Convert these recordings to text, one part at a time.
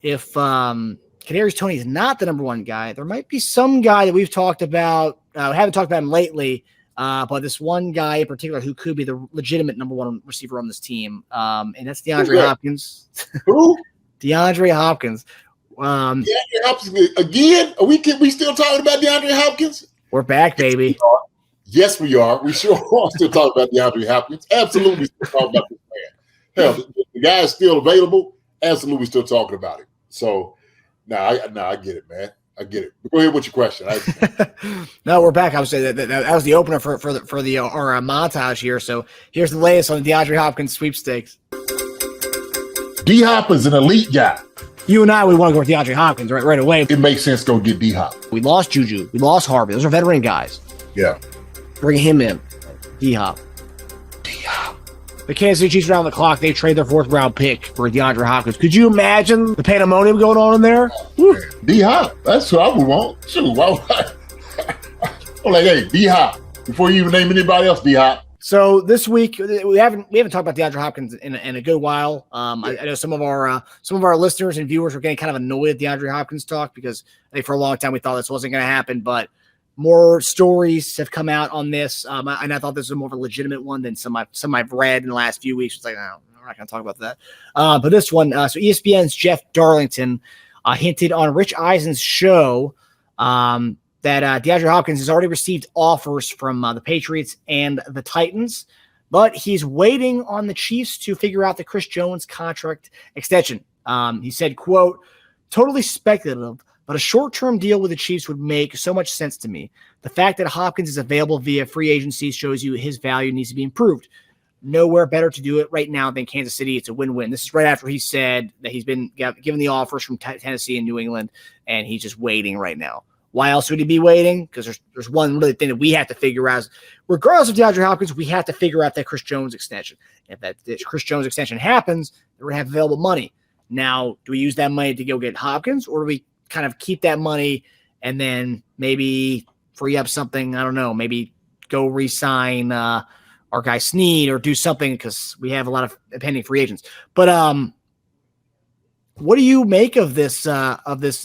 if Kadarius Toney is not the number one guy, there might be some guy that we've talked about. We haven't talked about him lately, but this one guy in particular who could be the legitimate number one receiver on this team, and that's DeAndre Hopkins. Who? DeAndre Hopkins. DeAndre Hopkins again? Are we still talking about DeAndre Hopkins? We're back, baby. Yes, we are. We sure are still talking about DeAndre Hopkins. Absolutely still talking about this man. Hell, the guy is still available. Absolutely still talking about it. So, I get it, man. I get it. Go ahead with your question. No, we're back. I was saying that was the opener for our montage here. So here's the latest on the DeAndre Hopkins sweepstakes. DHop is an elite guy. You and I, we want to go with DeAndre Hopkins right away. It makes sense to go get DHop. We lost Juju. We lost Harvey. Those are veteran guys. Yeah. Bring him in. DHop. The Kansas City Chiefs around the clock. They trade their 4th round pick for DeAndre Hopkins. Could you imagine the pandemonium going on in there? DHop. That's what I would want. Shoot, I'm like, hey, DHop. Before you even name anybody else, DHop. So this week we haven't talked about DeAndre Hopkins in a good while. I know some of our listeners and viewers were getting kind of annoyed at DeAndre Hopkins talk because I think for a long time we thought this wasn't going to happen, but more stories have come out on this, and I thought this was more of a legitimate one than some I've read in the last few weeks. It's like, no, we're not going to talk about that. But this one, so ESPN's Jeff Darlington hinted on Rich Eisen's show that DeAndre Hopkins has already received offers from the Patriots and the Titans, but he's waiting on the Chiefs to figure out the Chris Jones contract extension. He said, quote, "Totally speculative, but a short-term deal with the Chiefs would make so much sense to me. The fact that Hopkins is available via free agency shows you his value needs to be improved. Nowhere better to do it right now than Kansas City. It's a win-win." This is right after he said that he's been given the offers from Tennessee and New England, and he's just waiting right now. Why else would he be waiting? Because there's one really thing that we have to figure out. Regardless of DeAndre Hopkins, we have to figure out that Chris Jones extension. If that Chris Jones extension happens, we're going to have available money. Now, do we use that money to go get Hopkins, or do we kind of keep that money and then maybe free up something? I don't know. Maybe go re-sign our guy Snead or do something because we have a lot of pending free agents. But what do you make of this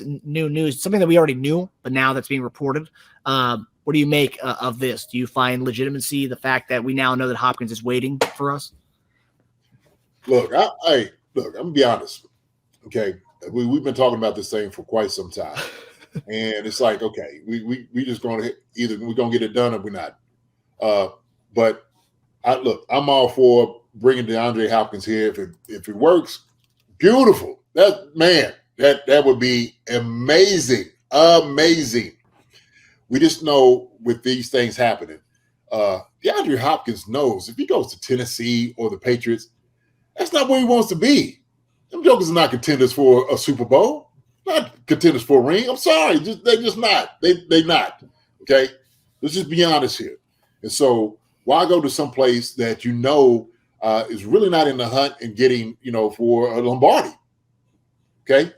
new news? Something that we already knew, but now that's being reported. What do you make of this? Do you find legitimacy the fact that we now know that Hopkins is waiting for us? Look, I'm gonna be honest. Okay, we've been talking about this thing for quite some time, and it's like, okay, we just going to either we're gonna get it done or we're not. But I'm all for bringing DeAndre Hopkins here if it works. Beautiful. That would be amazing. Amazing. We just know with these things happening, DeAndre Hopkins knows if he goes to Tennessee or the Patriots, that's not where he wants to be. Them jokers are not contenders for a Super Bowl, not contenders for a ring. I'm sorry. They're just not. They not. Okay? Let's just be honest here. And so why go to some place that you know is really not in the hunt and getting, for a Lombardi? Okay?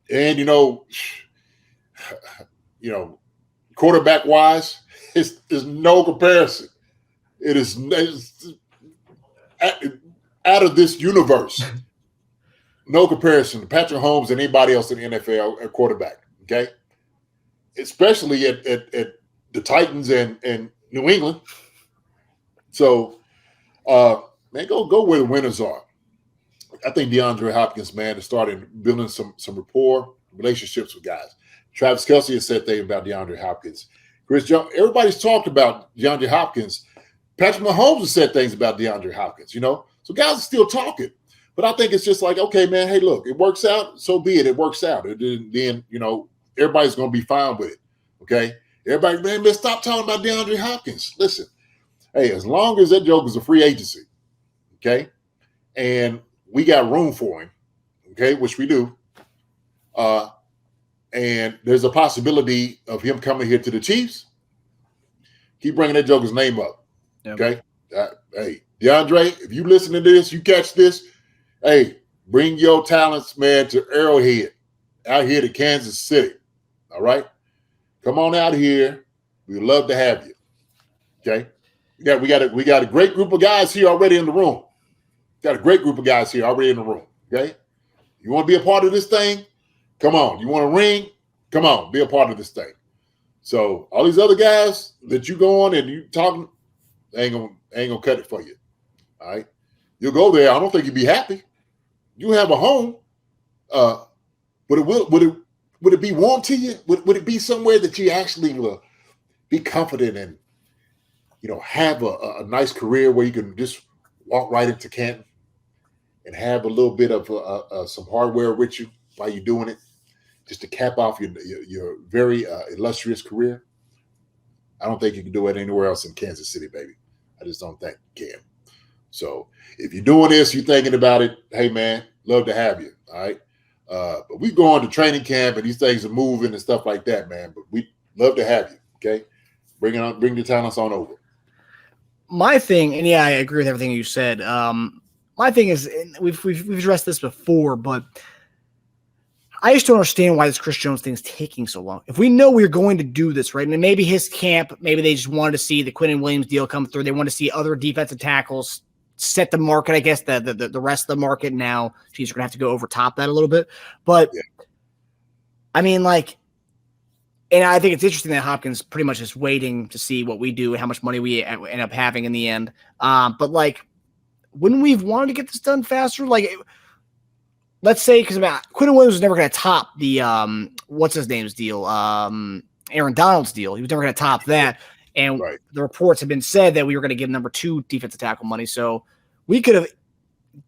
And, quarterback-wise, there's no comparison. It's out of this universe. No comparison to Patrick Mahomes and anybody else in the NFL at quarterback, okay? Especially at the Titans and New England. So, man, go where the winners are. I think DeAndre Hopkins, man, is starting building some rapport, relationships with guys. Travis Kelce has said things about DeAndre Hopkins. Chris Jones, everybody's talked about DeAndre Hopkins. Patrick Mahomes has said things about DeAndre Hopkins, So guys are still talking. But I think it's just like, okay, man, hey, look, it works out, so be it. It works out. And then, everybody's going to be fine with it, okay? Everybody, man, let's stop talking about DeAndre Hopkins. Listen, hey, as long as that joke is a free agency, okay, and we got room for him, okay, which we do, and there's a possibility of him coming here to the Chiefs, keep bringing that joker's name up, okay? Hey, DeAndre, if you listen to this, you catch this, hey, bring your talents, man, to Arrowhead, out here to Kansas City, all right? Come on out here. We'd love to have you, okay? We got a great group of guys here already in the room. Got a great group of guys here already in the room, okay? You want to be a part of this thing? Come on. You want a ring? Come on, be a part of this thing. So all these other guys that you go on and you talking, ain't gonna cut it for you. All right. You'll go there. I don't think you'd be happy. You have a home. Would it be warm to you? Would it be somewhere that you actually will be confident and, have a nice career where you can just walk right into Canton and have a little bit of some hardware with you while you're doing it, just to cap off your very illustrious career? I don't think you can do it anywhere else in Kansas City, baby. I just don't think you can. So if you're doing this, you're thinking about it, hey, man, love to have you, all right? But we go on to training camp and these things are moving and stuff like that, man. But we love to have you, okay? Bring the talents on over. My thing, and yeah, I agree with everything you said. My thing is, we've addressed this before, but I just don't understand why this Chris Jones thing is taking so long. If we know we're going to do this, right, and maybe his camp, maybe they just wanted to see the Quinnen Williams deal come through. They want to see other defensive tackles set the market, I guess, the rest of the market now. Chiefs are going to have to go over top that a little bit. But, yeah. I mean, and I think it's interesting that Hopkins pretty much is waiting to see what we do and how much money we end up having in the end. But, wouldn't we have wanted to get this done faster? Let's say, because Quinnen Williams was never going to top the what's his name's deal, Aaron Donald's deal. He was never going to top that, and right. The reports have been said that we were going to give number 2 defensive tackle money. So we could have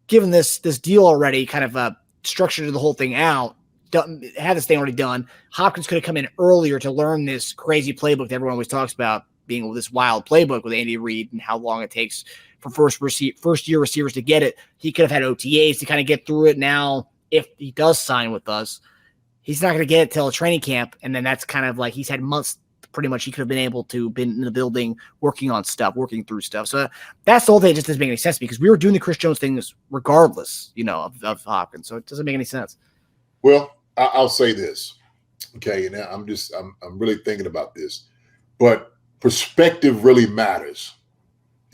given this deal already, kind of structured the whole thing out, had this thing already done. Hopkins could have come in earlier to learn this crazy playbook that everyone always talks about, being this wild playbook with Andy Reid and how long it takes for first-year receivers to get it. He could have had OTAs to kind of get through it. Now, if he does sign with us, he's not going to get it till a training camp, and then that's kind of he's had months pretty much. He could have been able to been in the building working through stuff. So that's the whole thing. It just doesn't make any sense because we were doing the Chris Jones things regardless, of Hopkins. So it doesn't make any sense. Well, I'll say this, okay, and I'm really thinking about this, but perspective really matters.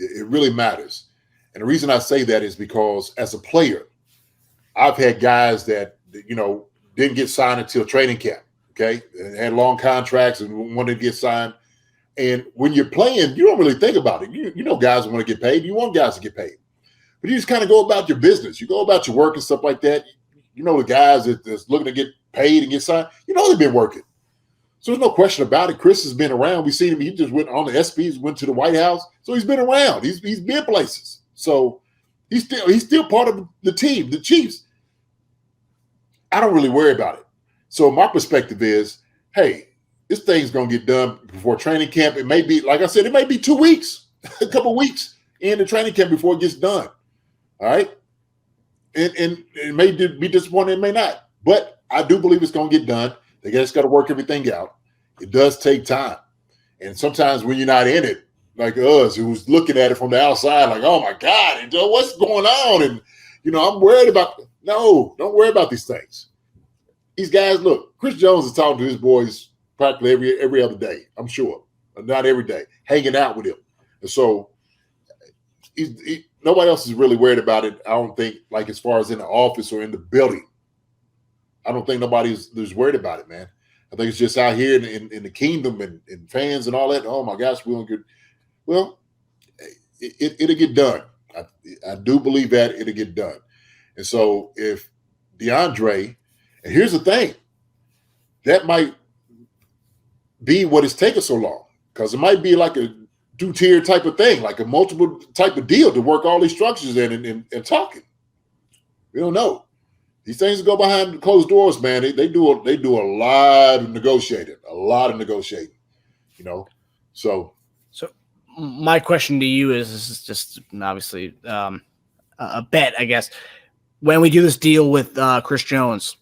It really matters. And the reason I say that is because as a player, I've had guys that, didn't get signed until training camp, okay, and had long contracts and wanted to get signed. And when you're playing, you don't really think about it. You know guys want to get paid. You want guys to get paid. But you just kind of go about your business. You go about your work and stuff like that. The guys that's looking to get paid and get signed, they've been working. So there's no question about it. Chris has been around. We've seen him. He just went on the SPs, went to the White House. So he's been around. He's been places. So he's still part of the team, the Chiefs. I don't really worry about it. So my perspective is, hey, this thing's going to get done before training camp. It may be, like I said, it may be 2 weeks, a couple weeks in the training camp before it gets done. All right. And it may be disappointing. It may not. But I do believe it's going to get done. They just got to work everything out. It does take time. And sometimes when you're not in it, like us, who's looking at it from the outside, like, oh, my God, what's going on? And, I'm worried about – no, don't worry about these things. These guys, look, Chris Jones is talking to his boys practically every other day, I'm sure. Not every day, hanging out with him. And so nobody else is really worried about it, I don't think, as far as in the office or in the building. I don't think nobody's worried about it, man. I think it's just out here in the kingdom and fans and all that. Oh, my gosh, we don't get – well, it'll get done. I do believe that it'll get done. And so if DeAndre – and here's the thing. That might be what it's taking so long because it might be like a two-tier type of thing, like a multiple type of deal to work all these structures in and talking. We don't know. These things go behind closed doors, man. They do a lot of negotiating, So my question to you is just obviously a bet, I guess. When we do this deal with Chris Jones,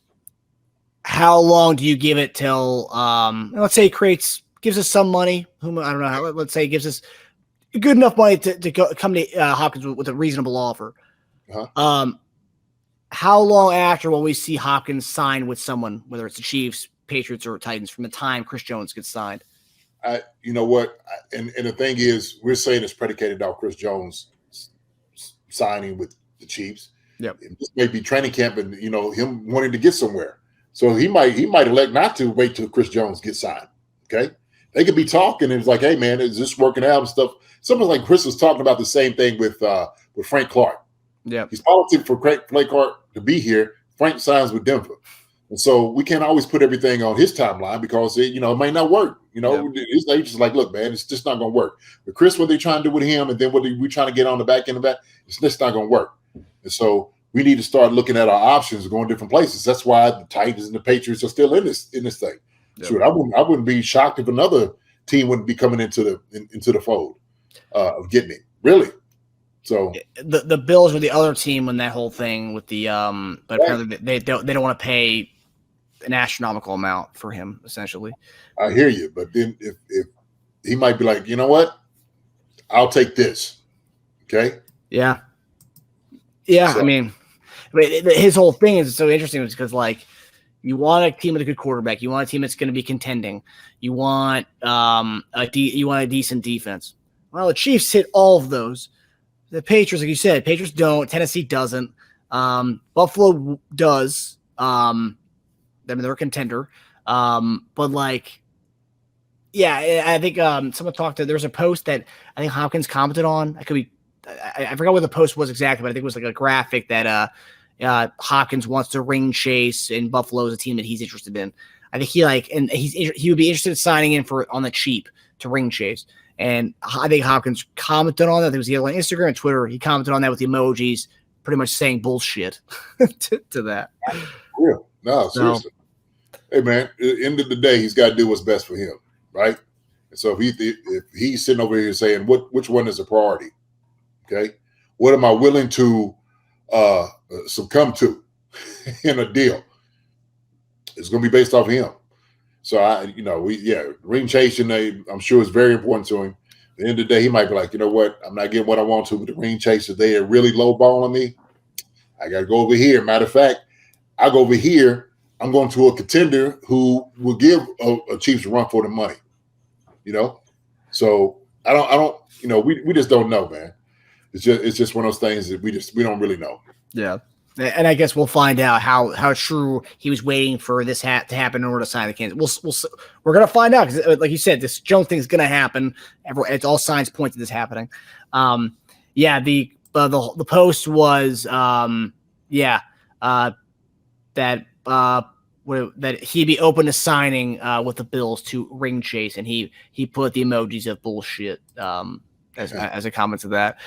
how long do you give it till? Let's say he gives us some money. I don't know how. Let's say he gives us good enough money to come to Hopkins with a reasonable offer. Uh-huh. How long after will we see Hopkins sign with someone, whether it's the Chiefs, Patriots, or Titans, from the time Chris Jones gets signed? You know what? And the thing is, we're saying it's predicated on Chris Jones signing with the Chiefs. Yep. This may be training camp and him wanting to get somewhere. So he might elect not to wait till Chris Jones gets signed. Okay. They could be talking and it's like, hey man, is this working out and stuff? Something like Chris was talking about the same thing with Frank Clark. Yeah. He's politic for Frank Clark to be here. Frank signs with Denver. And so we can't always put everything on his timeline because it might not work. His agent's like, look, man, it's just not going to work. But Chris, what they trying to do with him, and then what we trying to get on the back end of that, it's just not going to work. And so we need to start looking at our options, going different places. That's why the Titans and the Patriots are still in this thing. Yep. Sure, I wouldn't be shocked if another team wouldn't be coming into the fold of getting it. Really. So the Bills were the other team when that whole thing with the but apparently they don't want to pay an astronomical amount for him, essentially. I hear you, but then if he might be like, you know what, I'll take this. Okay. Yeah. Yeah. So, I mean, his whole thing is so interesting because like you want a team with a good quarterback, you want a team that's going to be contending, you want a decent defense. Well, the Chiefs hit all of those. The Patriots, like you said, Patriots don't. Tennessee doesn't. Buffalo does. I mean, they're a contender. But like, yeah, I think someone talked to. There was a post that I think Hopkins commented on. I forgot what the post was exactly, but I think it was like a graphic that Hopkins wants to ring chase, and Buffalo is a team that he's interested in. I think he would be interested in signing in on the cheap to ring chase. And I think Hopkins commented on that. I think it was either on Instagram and Twitter. He commented on that with the emojis, pretty much saying bullshit to that. Yeah. No, seriously. Hey, man, at the end of the day, he's got to do what's best for him, right? And so if he's sitting over here saying, which one is a priority? Okay. What am I willing to succumb to in a deal? It's going to be based off of him. So ring chasing, I'm sure is very important to him. At the end of the day, he might be like, you know what? I'm not getting what I want to with the ring chase. If they are really lowballing me, I got to go over here. Matter of fact, I go over here. I'm going to a contender who will give a Chiefs a run for the money. So I don't. We just don't know, man. It's just one of those things that we don't really know. Yeah. And I guess we'll find out how true he was waiting for this to happen in order to sign the Kansas. We're gonna find out because, like you said, this Jones thing is gonna happen. It's all signs point to this happening. The post was that he'd be open to signing with the Bills to ring chase, and he put the emojis of bullshit as a comment to that.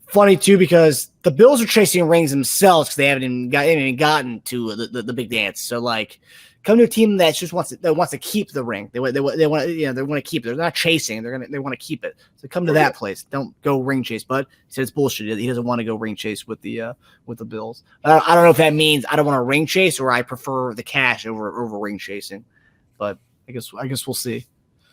Funny too, because the Bills are chasing rings themselves because they haven't even gotten to the big dance. So like, come to a team that just wants to keep the ring. They want to keep it. They're not chasing. They want to keep it. So come to that place. Don't go ring chase. But he said it's bullshit. He doesn't want to go ring chase with the Bills. I don't know if that means I don't want to ring chase or I prefer the cash over ring chasing. But I guess we'll see.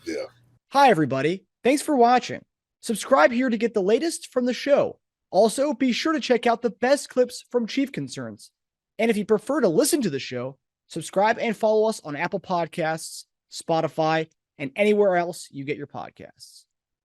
Yeah. Hi everybody. Thanks for watching. Subscribe here to get the latest from the show. Also, be sure to check out the best clips from Chief Concerns. And if you prefer to listen to the show, subscribe and follow us on Apple Podcasts, Spotify, and anywhere else you get your podcasts.